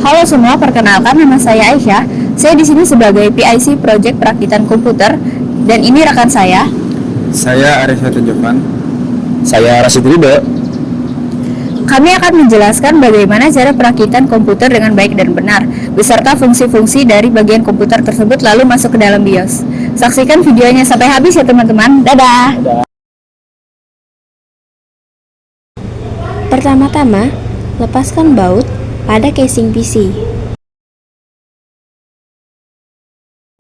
Halo semua, perkenalkan nama saya Aisyah. Saya di sini sebagai PIC Project Perakitan Komputer dan ini rekan saya. Saya Arif Jovan. Saya Rasid Ridho. Kami akan menjelaskan bagaimana cara perakitan komputer dengan baik dan benar, beserta fungsi-fungsi dari bagian komputer tersebut lalu masuk ke dalam BIOS. Saksikan videonya sampai habis ya teman-teman. Dadah! Pertama-tama, lepaskan baut pada casing PC.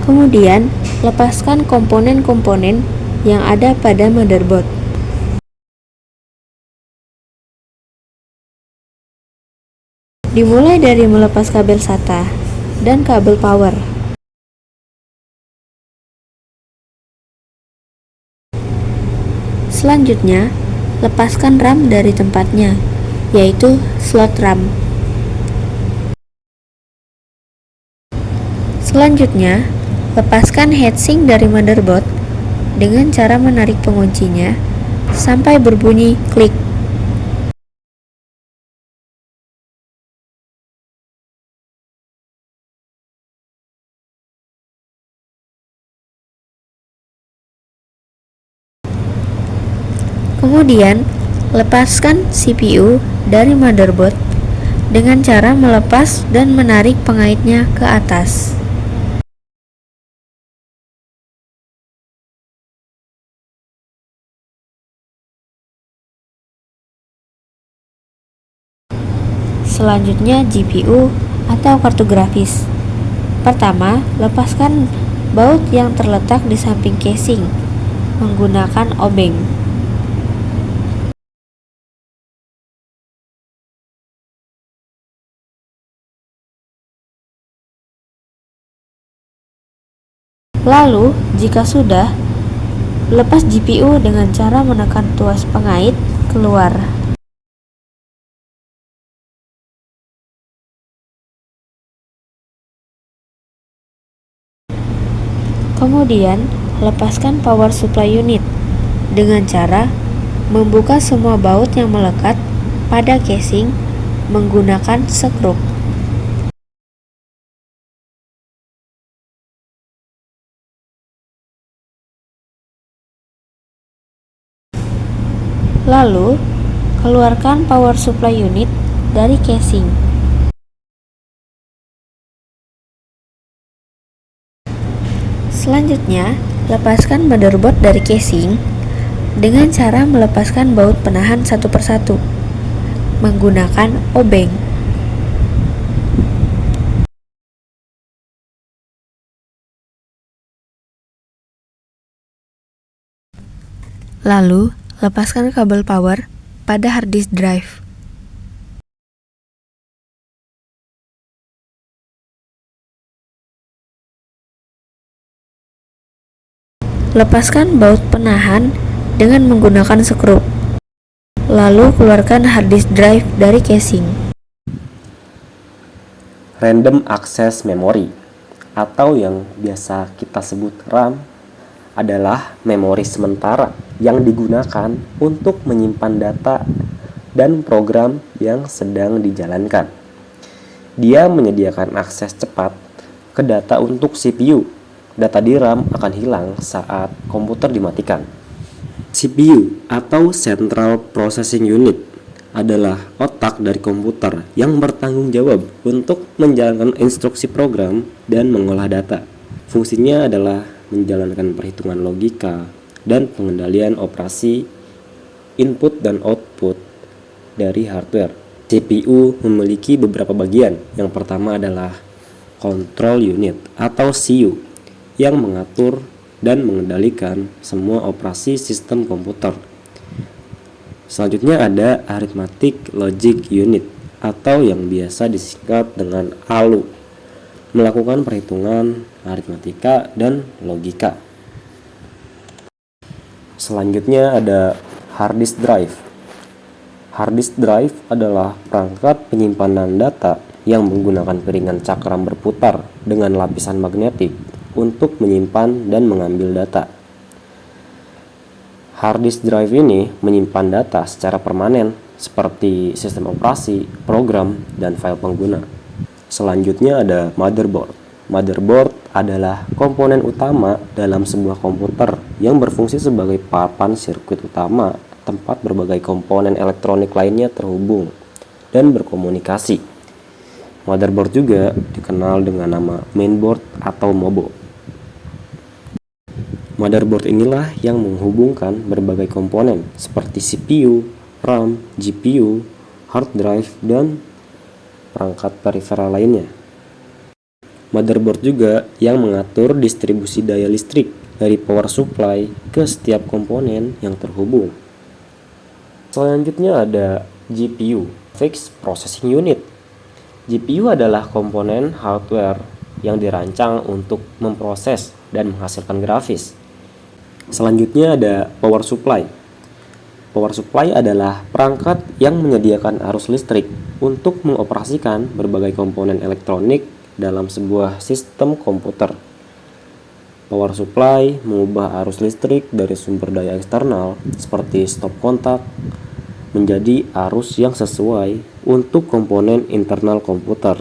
Kemudian, lepaskan komponen-komponen yang ada pada motherboard. Dimulai dari melepas kabel SATA dan kabel power. Selanjutnya, lepaskan RAM dari tempatnya, yaitu slot RAM. Selanjutnya, lepaskan heatsink dari motherboard dengan cara menarik penguncinya sampai berbunyi klik. Kemudian, lepaskan CPU dari motherboard dengan cara melepas dan menarik pengaitnya ke atas. Selanjutnya, GPU atau kartu grafis. Pertama, lepaskan baut yang terletak di samping casing menggunakan obeng. Lalu, jika sudah, lepas GPU dengan cara menekan tuas pengait keluar. Kemudian, lepaskan power supply unit dengan cara membuka semua baut yang melekat pada casing menggunakan skrup. Lalu, keluarkan power supply unit dari casing. Selanjutnya, lepaskan motherboard dari casing dengan cara melepaskan baut penahan satu persatu menggunakan obeng. Lalu, lepaskan kabel power pada hard disk drive. Lepaskan baut penahan dengan menggunakan skrup. Lalu keluarkan hard disk drive dari casing. Random Access Memory atau yang biasa kita sebut RAM adalah memori sementara yang digunakan untuk menyimpan data dan program yang sedang dijalankan. Dia menyediakan akses cepat ke data untuk CPU. Data di RAM akan hilang saat komputer dimatikan. CPU atau Central Processing Unit adalah otak dari komputer yang bertanggung jawab untuk menjalankan instruksi program dan mengolah data. Fungsinya adalah menjalankan perhitungan logika dan pengendalian operasi input dan output dari hardware. CPU memiliki beberapa bagian. Yang pertama adalah Control Unit atau CU yang mengatur dan mengendalikan semua operasi sistem komputer. Selanjutnya ada Arithmetic Logic Unit atau yang biasa disingkat dengan ALU, melakukan perhitungan aritmatika dan logika. Selanjutnya ada Hard Disk Drive. Hard Disk Drive adalah perangkat penyimpanan data yang menggunakan piringan cakram berputar dengan lapisan magnetik untuk menyimpan dan mengambil data. Hard disk drive ini menyimpan data secara permanen seperti sistem operasi, program, dan file pengguna. Selanjutnya ada motherboard. Motherboard adalah komponen utama dalam sebuah komputer yang berfungsi sebagai papan sirkuit utama tempat berbagai komponen elektronik lainnya terhubung dan berkomunikasi. Motherboard juga dikenal dengan nama mainboard atau MOBO. Motherboard inilah yang menghubungkan berbagai komponen seperti CPU, RAM, GPU, hard drive, dan perangkat periferal lainnya. Motherboard juga yang mengatur distribusi daya listrik dari power supply ke setiap komponen yang terhubung. Selanjutnya ada GPU, Fixed Processing Unit. GPU adalah komponen hardware yang dirancang untuk memproses dan menghasilkan grafis. Selanjutnya ada power supply. Power supply adalah perangkat yang menyediakan arus listrik untuk mengoperasikan berbagai komponen elektronik dalam sebuah sistem komputer. Power supply mengubah arus listrik dari sumber daya eksternal seperti stop kontak menjadi arus yang sesuai untuk komponen internal komputer.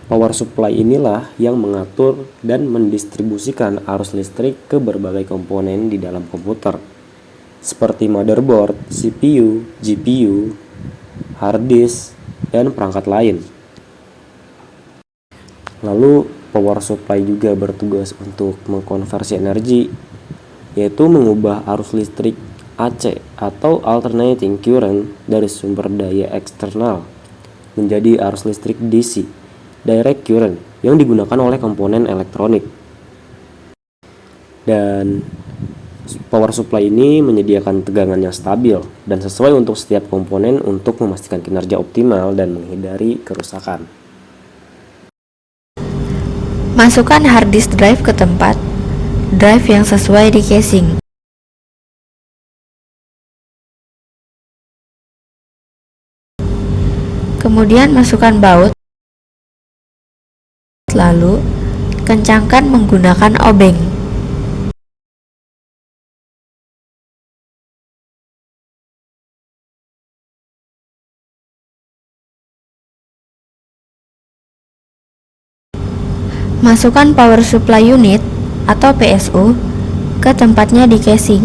Power supply inilah yang mengatur dan mendistribusikan arus listrik ke berbagai komponen di dalam komputer, seperti motherboard, CPU, GPU, hard disk, dan perangkat lain. Lalu, power supply juga bertugas untuk mengkonversi energi, yaitu mengubah arus listrik AC atau alternating current dari sumber daya eksternal menjadi arus listrik DC, direct current, yang digunakan oleh komponen elektronik. Dan power supply ini menyediakan tegangan yang stabil dan sesuai untuk setiap komponen untuk memastikan kinerja optimal dan menghindari kerusakan. Masukkan hard disk drive ke tempat drive yang sesuai di casing. Kemudian masukkan baut, lalu kencangkan menggunakan obeng. Masukkan power supply unit atau PSU ke tempatnya di casing.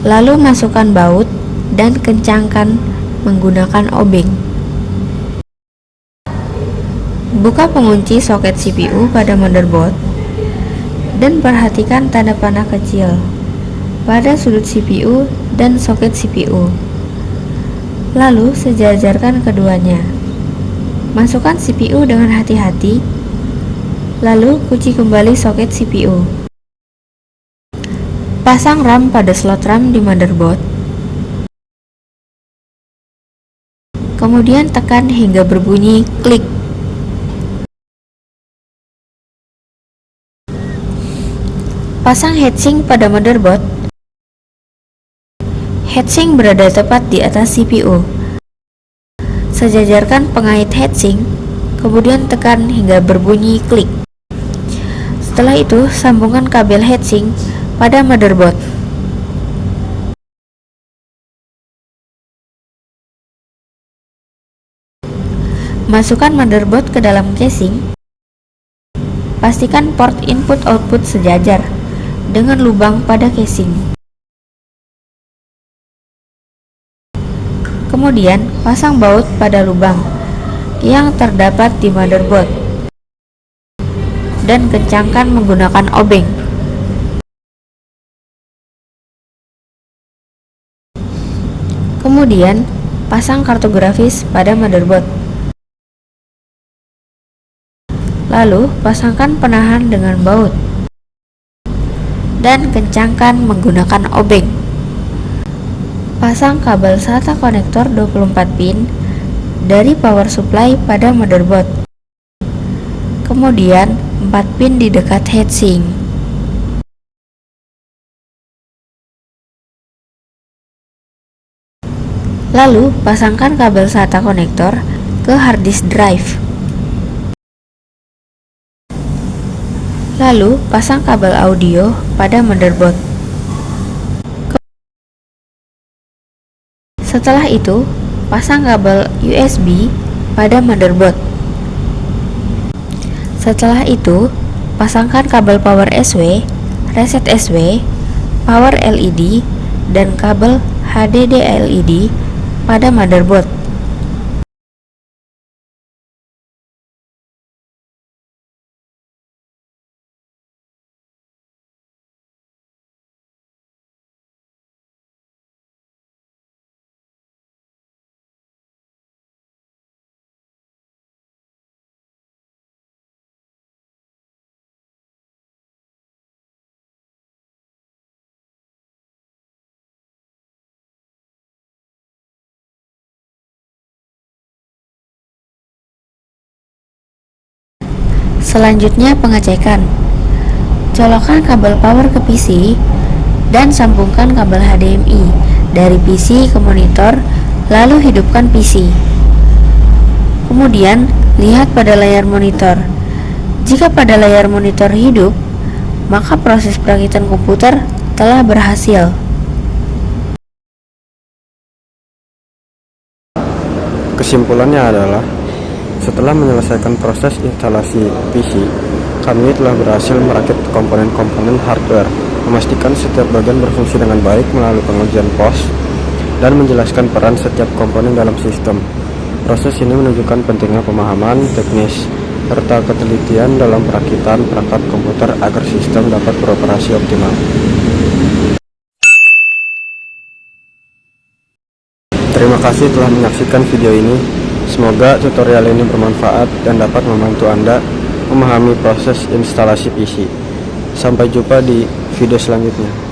Lalu masukkan baut dan kencangkan menggunakan obeng. Buka pengunci soket CPU pada motherboard dan perhatikan tanda panah kecil pada sudut CPU dan soket CPU. Lalu sejajarkan keduanya. Masukkan CPU dengan hati-hati, lalu kunci kembali soket CPU. Pasang RAM pada slot RAM di motherboard. Kemudian tekan hingga berbunyi klik. Pasang heatsink pada motherboard. Heatsink berada tepat di atas CPU. Sejajarkan pengait heatsink, kemudian tekan hingga berbunyi klik. Setelah itu, sambungkan kabel heatsink pada motherboard. Masukkan motherboard ke dalam casing. Pastikan port input-output sejajar dengan lubang pada casing. Kemudian, pasang baut pada lubang yang terdapat di motherboard dan kencangkan menggunakan obeng. Kemudian, pasang kartu grafis pada motherboard. Lalu, pasangkan penahan dengan baut dan kencangkan menggunakan obeng. Pasang kabel SATA konektor 24 pin dari power supply pada motherboard. Kemudian 4 pin di dekat heatsink. Lalu pasangkan kabel SATA konektor ke hard disk drive. Lalu pasang kabel audio pada motherboard. Setelah itu, pasang kabel USB pada motherboard. Setelah itu, pasangkan kabel power SW, reset SW, power LED, dan kabel HDD LED pada motherboard. Selanjutnya pengecekan. Colokkan kabel power ke PC dan sambungkan kabel HDMI dari PC ke monitor, lalu hidupkan PC. Kemudian, lihat pada layar monitor. Jika pada layar monitor hidup, maka proses perakitan komputer telah berhasil. Kesimpulannya adalah, setelah menyelesaikan proses instalasi PC, kami telah berhasil merakit komponen-komponen hardware, memastikan setiap bagian berfungsi dengan baik melalui pengujian POS, dan menjelaskan peran setiap komponen dalam sistem. Proses ini menunjukkan pentingnya pemahaman teknis serta ketelitian dalam perakitan perangkat komputer agar sistem dapat beroperasi optimal. Terima kasih telah menyaksikan video ini. Semoga tutorial ini bermanfaat dan dapat membantu Anda memahami proses instalasi PC. Sampai jumpa di video selanjutnya.